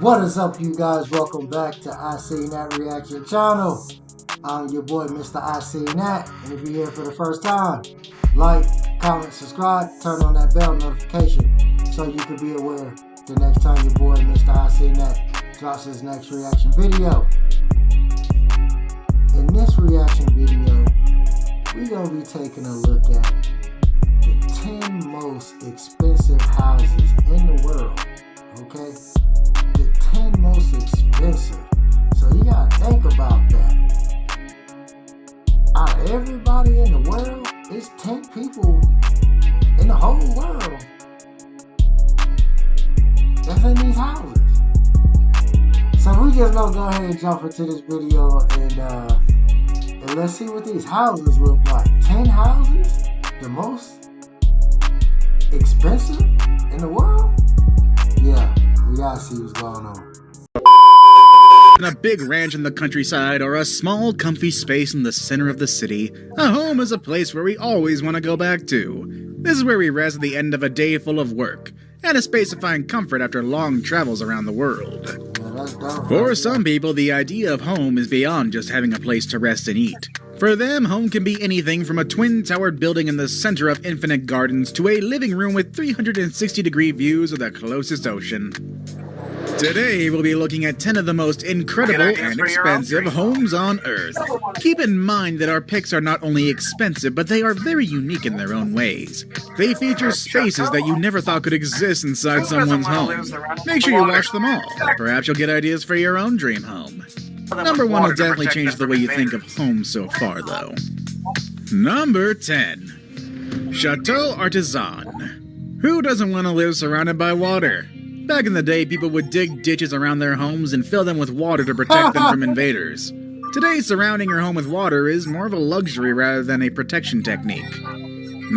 What is up, you guys? Welcome back to I Seen That Reaction channel. I'm your boy, Mr. I Seen That. And if you're here for the first time, like, comment, subscribe, turn on that bell notification so you can be aware the next time your boy, Mr. I Seen That, drops his next reaction video. In this reaction video, we're going to be taking a look at the 10 most expensive houses in the world. Okay? The 10 most expensive. So you gotta think about that. Out of everybody in the world, it's 10 people in the whole world that's in these houses. So we just gonna go ahead and jump into this video and let's see what these houses look like. 10 houses? The most expensive in the world? Yeah, we gotta see what's going on. In a big ranch in the countryside or a small comfy space in the center of the city, a home is a place where we always want to go back to. This is where we rest at the end of a day full of work, and a space to find comfort after long travels around the world. For some people, the idea of home is beyond just having a place to rest and eat. For them, home can be anything from a twin-towered building in the center of infinite gardens to a living room with 360-degree views of the closest ocean. Today, we'll be looking at 10 of the most incredible and expensive homes on Earth. Keep in mind that our picks are not only expensive, but they are very unique in their own ways. They feature spaces that you never thought could exist inside someone's home. Make sure you watch them all. Perhaps you'll get ideas for your own dream home. Number 1 will definitely change the way you think of home so far, though. Number 10. Chateau Artesan. Who doesn't want to live surrounded by water? Back in the day, people would dig ditches around their homes and fill them with water to protect them from invaders. Today, surrounding your home with water is more of a luxury rather than a protection technique.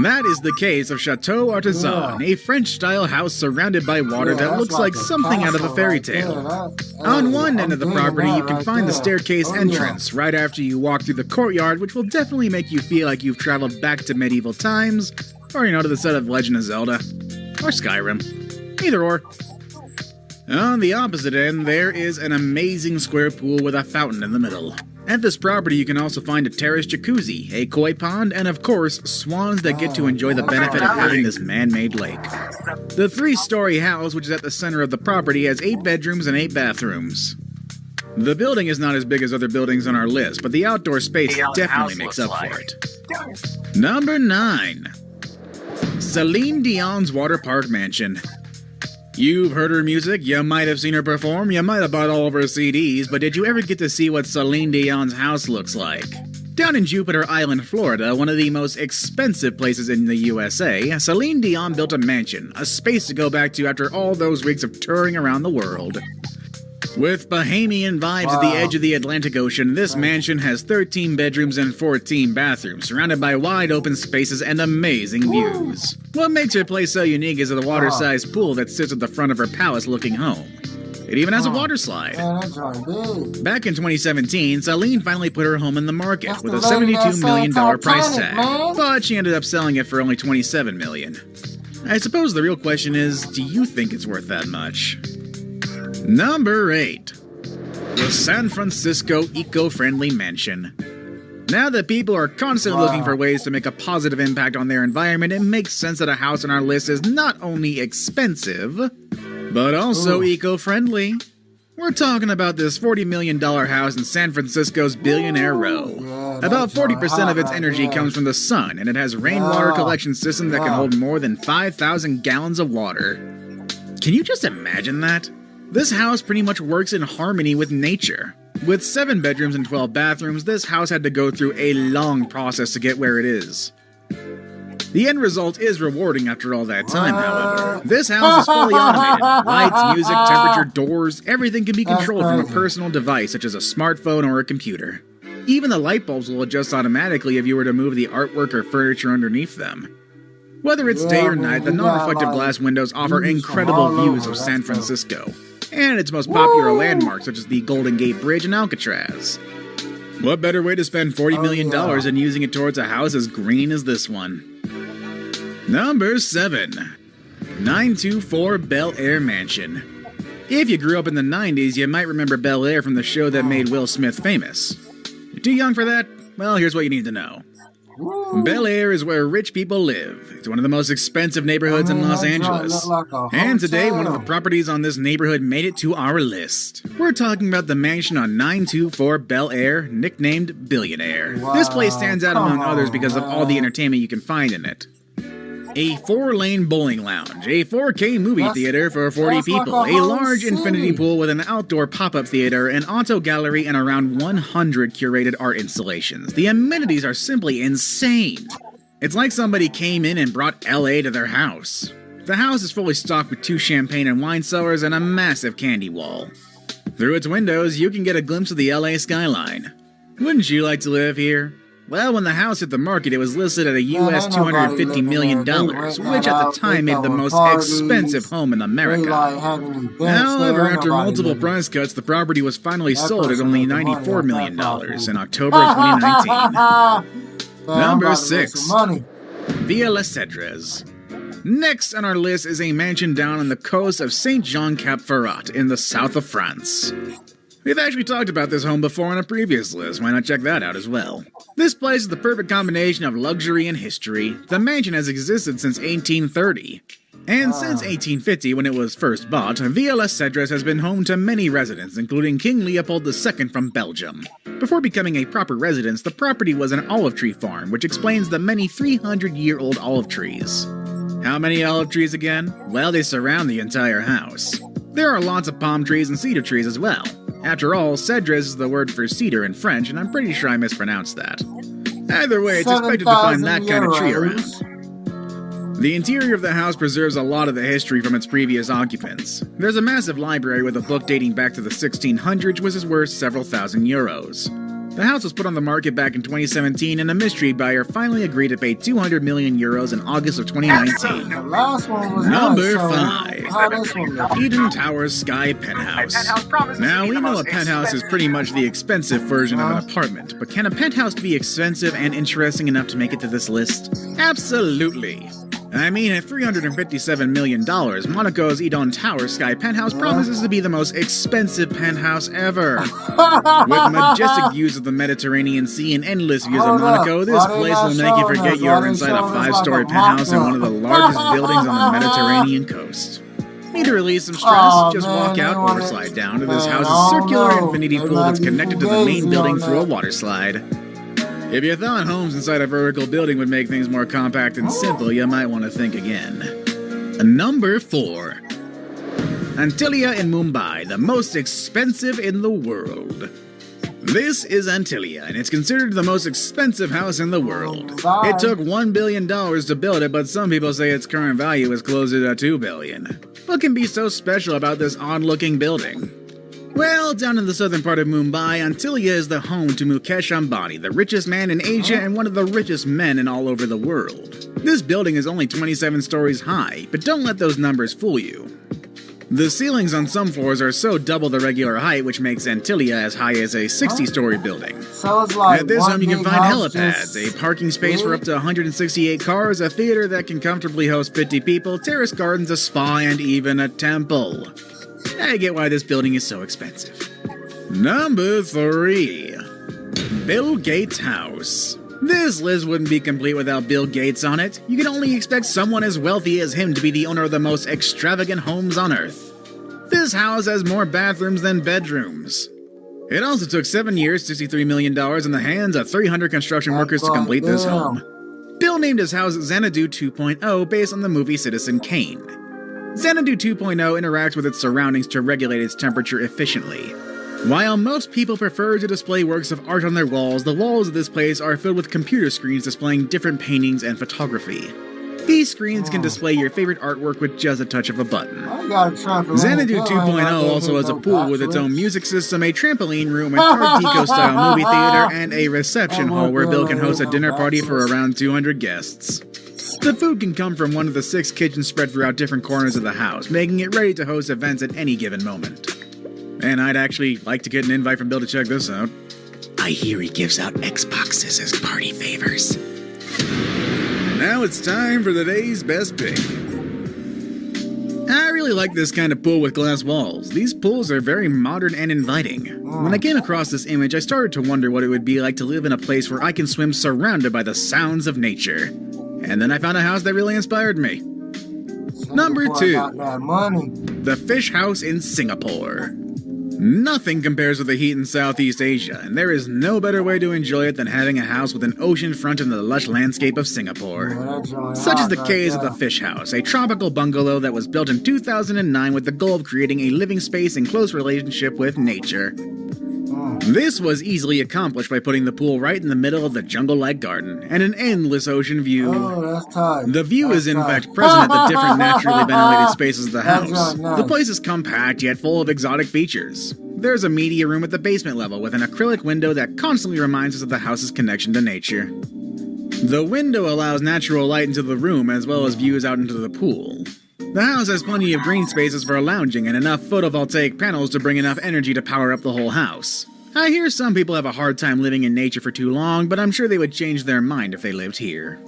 That is the case of Chateau Artesan, a French-style house surrounded by water that looks like something out of a fairy tale. On one end of the property, you can find the staircase entrance right after you walk through the courtyard, which will definitely make you feel like you've traveled back to medieval times, or, to the set of Legend of Zelda, or Skyrim. Either or. On the opposite end, there is an amazing square pool with a fountain in the middle. At this property, you can also find a terraced jacuzzi, a koi pond, and of course, swans that get to enjoy the benefit of having this man-made lake. The 3-story house, which is at the center of the property, has 8 bedrooms and 8 bathrooms. The building is not as big as other buildings on our list, but the outdoor space definitely makes up for it. Number 9. Celine Dion's Water Park Mansion. You've heard her music, you might have seen her perform, you might have bought all of her CDs, but did you ever get to see what Celine Dion's house looks like? Down in Jupiter Island, Florida, one of the most expensive places in the USA, Celine Dion built a mansion, a space to go back to after all those weeks of touring around the world. With Bahamian vibes at the edge of the Atlantic Ocean, this mansion has 13 bedrooms and 14 bathrooms, surrounded by wide open spaces and amazing views. What makes her place so unique is the water-sized pool that sits at the front of her palace looking home. It even has a water slide. Back in 2017, Celine finally put her home in the market with a $72 million price tag, but she ended up selling it for only $27 million. I suppose the real question is, do you think it's worth that much? Number 8. The San Francisco Eco-Friendly Mansion. Now that people are constantly looking for ways to make a positive impact on their environment, it makes sense that a house on our list is not only expensive, but also eco-friendly. We're talking about this $40 million house in San Francisco's Billionaire Row. About 40% of its energy comes from the sun, and it has a rainwater collection system that can hold more than 5,000 gallons of water. Can you just imagine that? This house pretty much works in harmony with nature. With 7 bedrooms and 12 bathrooms, this house had to go through a long process to get where it is. The end result is rewarding after all that time, however. This house is fully automated. Lights, music, temperature, doors, everything can be controlled from a personal device such as a smartphone or a computer. Even the light bulbs will adjust automatically if you were to move the artwork or furniture underneath them. Whether it's day or night, the non-reflective glass windows offer incredible views of San Francisco and its most popular landmarks such as the Golden Gate Bridge and Alcatraz. What better way to spend $40 million than using it towards a house as green as this one? Number 7. 924 Bel Air Mansion. If you grew up in the 90s, you might remember Bel Air from the show that made Will Smith famous. You're too young for that? Well, here's what you need to know. Bel Air is where rich people live. It's one of the most expensive neighborhoods in Los Angeles. And today, one of the properties on this neighborhood made it to our list. We're talking about the mansion on 924 Bel Air, nicknamed Billionaire. This place stands out among others because of all the entertainment you can find in it. A 4-lane bowling lounge, a 4K movie theater for 40 people, a large infinity pool with an outdoor pop-up theater, an auto gallery, and around 100 curated art installations. The amenities are simply insane. It's like somebody came in and brought LA to their house. The house is fully stocked with 2 champagne and wine cellars and a massive candy wall. Through its windows, you can get a glimpse of the LA skyline. Wouldn't you like to live here? Well, when the house hit the market, it was listed at a US $250 million, which at the time made the most expensive home in America. However, after multiple price cuts, the property was finally sold at only $94 million in October of 2019. Number 6. Villa Les Cedres. Next on our list is a mansion down on the coast of Saint-Jean-Cap-Ferrat in the south of France. We've actually talked about this home before on a previous list, why not check that out as well? This place is the perfect combination of luxury and history. The mansion has existed since 1830. And since 1850, when it was first bought, Villa Les Cedres has been home to many residents, including King Leopold II from Belgium. Before becoming a proper residence, the property was an olive tree farm, which explains the many 300-year-old olive trees. How many olive trees again? Well, they surround the entire house. There are lots of palm trees and cedar trees as well. After all, cedres is the word for cedar in French, and I'm pretty sure I mispronounced that. Either way, it's expected to find that kind of tree around. The interior of the house preserves a lot of the history from its previous occupants. There's a massive library with a book dating back to the 1600s, which is worth several thousand euros. The house was put on the market back in 2017, and a mystery buyer finally agreed to pay 200 million euros in August of 2019. Number 5. Eden Towers Sky Penthouse. Now, we know a penthouse is pretty much the expensive version of an apartment, but can a penthouse be expensive and interesting enough to make it to this list? Absolutely. I mean, at $357 million, Monaco's Eden Towers Sky Penthouse promises to be the most expensive penthouse ever. With majestic views of the Mediterranean Sea and endless views of Monaco, this place will make you forget you're inside a 5-story penthouse in one of the largest buildings on the Mediterranean coast. Need to release some stress? Just walk out or slide down to this house's circular infinity pool that's connected to the main building through a water slide. If you thought homes inside a vertical building would make things more compact and simple, you might want to think again. Number 4. Antilia in Mumbai, the most expensive in the world. This is Antilia, and it's considered the most expensive house in the world. It took $1 billion to build it, but some people say its current value is closer to $2 billion. What can be so special about this odd-looking building? Well, down in the southern part of Mumbai, Antilia is the home to Mukesh Ambani, the richest man in Asia and one of the richest men in all over the world. This building is only 27 stories high, but don't let those numbers fool you. The ceilings on some floors are so double the regular height, which makes Antilia as high as a 60-story building. So it's like at this home you can find helipads, a parking space for up to 168 cars, a theater that can comfortably host 50 people, terrace gardens, a spa, and even a temple. I get why this building is so expensive. Number 3. Bill Gates' house. This list wouldn't be complete without Bill Gates on it. You can only expect someone as wealthy as him to be the owner of the most extravagant homes on Earth. This house has more bathrooms than bedrooms. It also took 7 years, $63 million in the hands of 300 construction workers to complete this home. Bill named his house Xanadu 2.0 based on the movie Citizen Kane. Xanadu 2.0 interacts with its surroundings to regulate its temperature efficiently. While most people prefer to display works of art on their walls, the walls of this place are filled with computer screens displaying different paintings and photography. These screens can display your favorite artwork with just a touch of a button. Xanadu 2.0 also has a pool with its own music system, a trampoline room, an Art Deco-style movie theater, and a reception hall where Bill can host a dinner party for around 200 guests. The food can come from one of the 6 kitchens spread throughout different corners of the house, making it ready to host events at any given moment. And I'd actually like to get an invite from Bill to check this out. I hear he gives out Xboxes as party favors. Now it's time for the day's best pick. I really like this kind of pool with glass walls. These pools are very modern and inviting. When I came across this image, I started to wonder what it would be like to live in a place where I can swim surrounded by the sounds of nature. And then I found a house that really inspired me. Number 2. The Fish House in Singapore. Nothing compares with the heat in Southeast Asia, and there is no better way to enjoy it than having a house with an ocean front in the lush landscape of Singapore. Such is the case of the Fish House, a tropical bungalow that was built in 2009 with the goal of creating a living space in close relationship with nature. This was easily accomplished by putting the pool right in the middle of the jungle-like garden and an endless ocean view. The view is in fact present at the different naturally ventilated spaces of the house. The place is compact yet full of exotic features. There's a media room at the basement level with an acrylic window that constantly reminds us of the house's connection to nature. The window allows natural light into the room as well as views out into the pool. The house has plenty of green spaces for lounging and enough photovoltaic panels to bring enough energy to power up the whole house. I hear some people have a hard time living in nature for too long, but I'm sure they would change their mind if they lived here.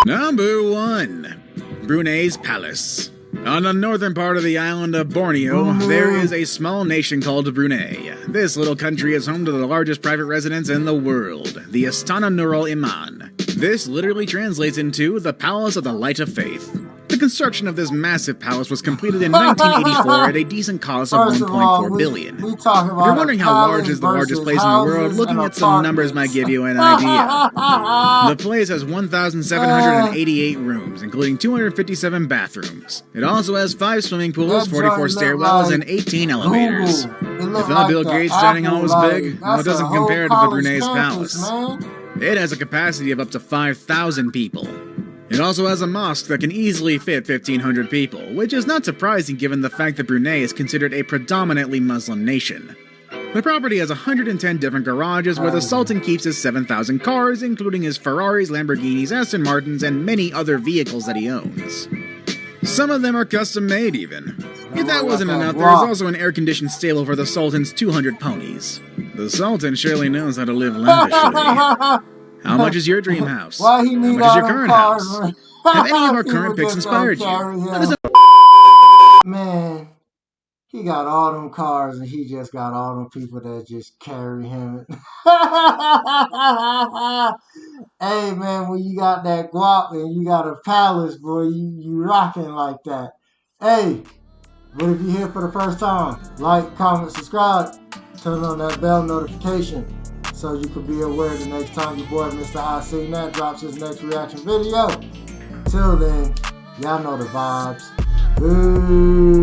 Number 1. Brunei's Palace. On the northern part of the island of Borneo, there is a small nation called Brunei. This little country is home to the largest private residence in the world, the Istana Nurul Iman. This literally translates into the Palace of the Light of Faith. The construction of this massive palace was completed in 1984 at a decent cost of $1.4 billion. If you're wondering how large is the largest place in the world, looking at some numbers might give you an idea. The place has 1,788 rooms, including 257 bathrooms. It also has 5 swimming pools, 44 stairwells, and 18 elevators. If thought Bill Gates' dining hall was big, well, it doesn't compare to the Brunei's palace. It has a capacity of up to 5,000 people. It also has a mosque that can easily fit 1,500 people, which is not surprising given the fact that Brunei is considered a predominantly Muslim nation. The property has 110 different garages where the Sultan keeps his 7,000 cars, including his Ferraris, Lamborghinis, Aston Martins, and many other vehicles that he owns. Some of them are custom-made even. If that wasn't enough, there is also an air-conditioned stable for the Sultan's 200 ponies. The Sultan surely knows how to live lavishly. How much is your dream house? How much is your current house? Have any of our current picks inspired you? Let us know. Man, he got all them cars and he just got all them people that just carry him. Hey man, when you got that guap and you got a palace, boy, you rocking like that. Hey, but if you're here for the first time, like, comment, subscribe, turn on that bell notification, so you can be aware the next time your boy Mr. I Seen That drops his next reaction video. Till then, y'all know the vibes. Boo!